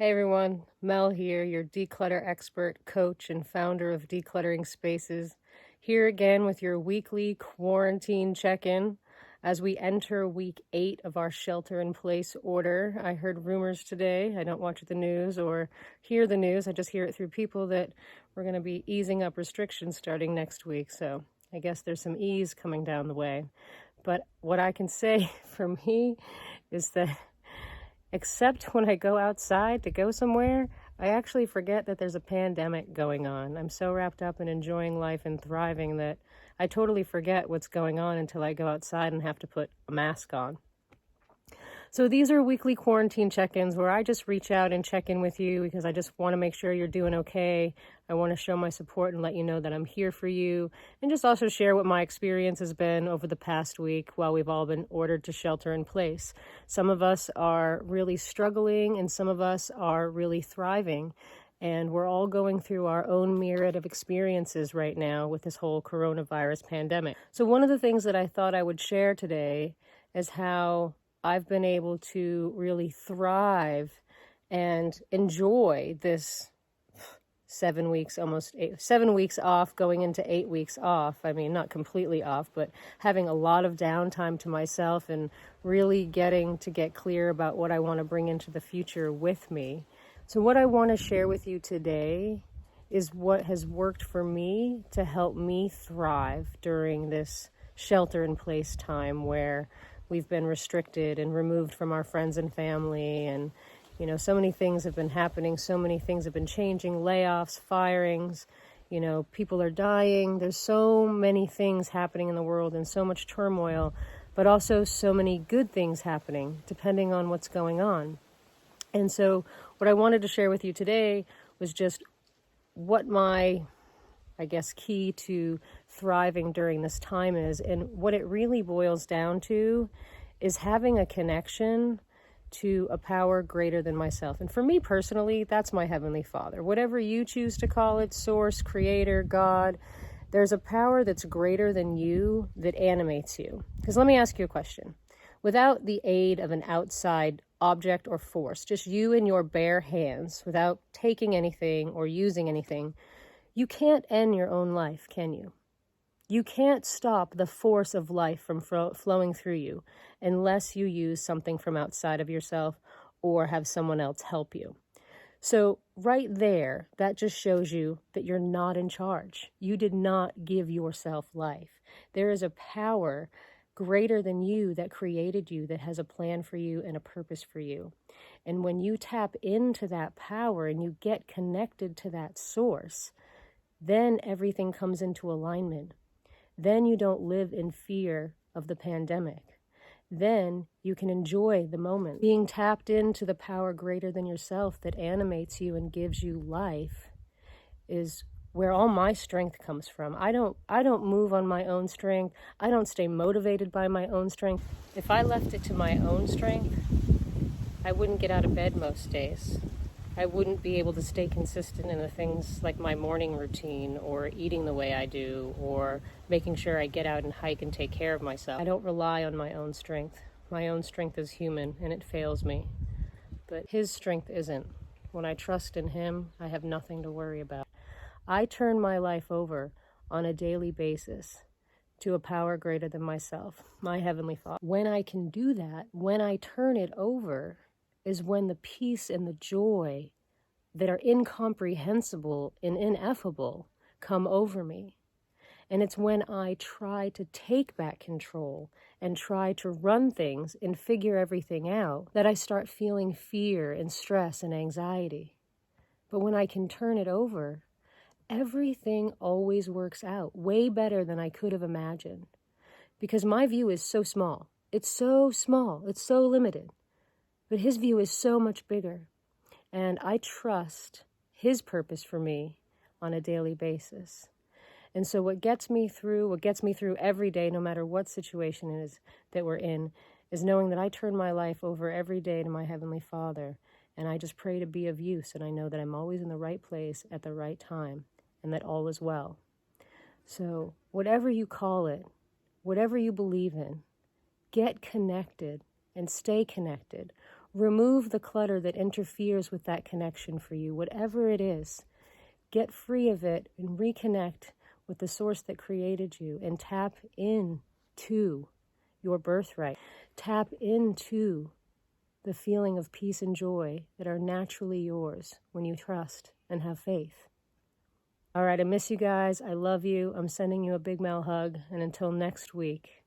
Hey everyone, Mel here, your declutter expert, coach, and founder of Decluttering Spaces, here again with your weekly quarantine check-in as we enter week 8 of our shelter-in-place order. I heard rumors today, I don't watch the news or hear the news, I just hear it through people that we're going to be easing up restrictions starting next week, so I guess there's some ease coming down the way. But what I can say for me is that except when I go outside to go somewhere, I actually forget that there's a pandemic going on. I'm so wrapped up in enjoying life and thriving that I totally forget what's going on until I go outside and have to put a mask on. So these are weekly quarantine check-ins where I just reach out and check in with you because I just want to make sure you're doing okay. I want to show my support and let you know that I'm here for you, and just also share what my experience has been over the past week while we've all been ordered to shelter in place. Some of us are really struggling and some of us are really thriving. And we're all going through our own myriad of experiences right now with this whole coronavirus pandemic. So one of the things that I thought I would share today is how I've been able to really thrive and enjoy this 7 weeks, almost 7 weeks off, going into 8 weeks off. I mean, not completely off, but having a lot of downtime to myself and really getting to get clear about what I want to bring into the future with me. So what I want to share with you today is what has worked for me to help me thrive during this shelter-in-place time where we've been restricted and removed from our friends and family, and so many things have been happening, so many things have been changing, layoffs, firings, people are dying. There's so many things happening in the world and so much turmoil, but also so many good things happening depending on what's going on. And so what I wanted to share with you today was just what my key to thriving during this time is. And what it really boils down to is having a connection to a power greater than myself. And for me personally, that's my Heavenly Father. Whatever you choose to call it, source, creator, God, there's a power that's greater than you that animates you. Because let me ask you a question. Without the aid of an outside object or force, just you and your bare hands, without taking anything or using anything, you can't end your own life, can you? You can't stop the force of life from flowing through you unless you use something from outside of yourself or have someone else help you. So right there, that just shows you that you're not in charge. You did not give yourself life. There is a power greater than you that created you, that has a plan for you and a purpose for you. And when you tap into that power and you get connected to that source, then everything comes into alignment. Then you don't live in fear of the pandemic. Then you can enjoy the moment. Being tapped into the power greater than yourself that animates you and gives you life is where all my strength comes from. I don't move on my own strength. I don't stay motivated by my own strength. If I left it to my own strength, I wouldn't get out of bed most days. I wouldn't be able to stay consistent in the things like my morning routine or eating the way I do or making sure I get out and hike and take care of myself. I don't rely on my own strength. My own strength is human and it fails me. But his strength isn't. When I trust in him, I have nothing to worry about. I turn my life over on a daily basis to a power greater than myself, my Heavenly Father. When I can do that, when I turn it over, is when the peace and the joy that are incomprehensible and ineffable come over me. And it's when I try to take back control and try to run things and figure everything out that I start feeling fear and stress and anxiety. But when I can turn it over, everything always works out way better than I could have imagined. Because my view is so small. It's so small. It's so limited. But his view is so much bigger. And I trust his purpose for me on a daily basis. And so what gets me through every day, no matter what situation it is that we're in, is knowing that I turn my life over every day to my Heavenly Father. And I just pray to be of use. And I know that I'm always in the right place at the right time and that all is well. So whatever you call it, whatever you believe in, get connected and stay connected. Remove the clutter that interferes with that connection for you, whatever it is. Get free of it and reconnect with the source that created you and tap into your birthright. Tap into the feeling of peace and joy that are naturally yours when you trust and have faith. All right, I miss you guys. I love you. I'm sending you a big Mel hug. And until next week,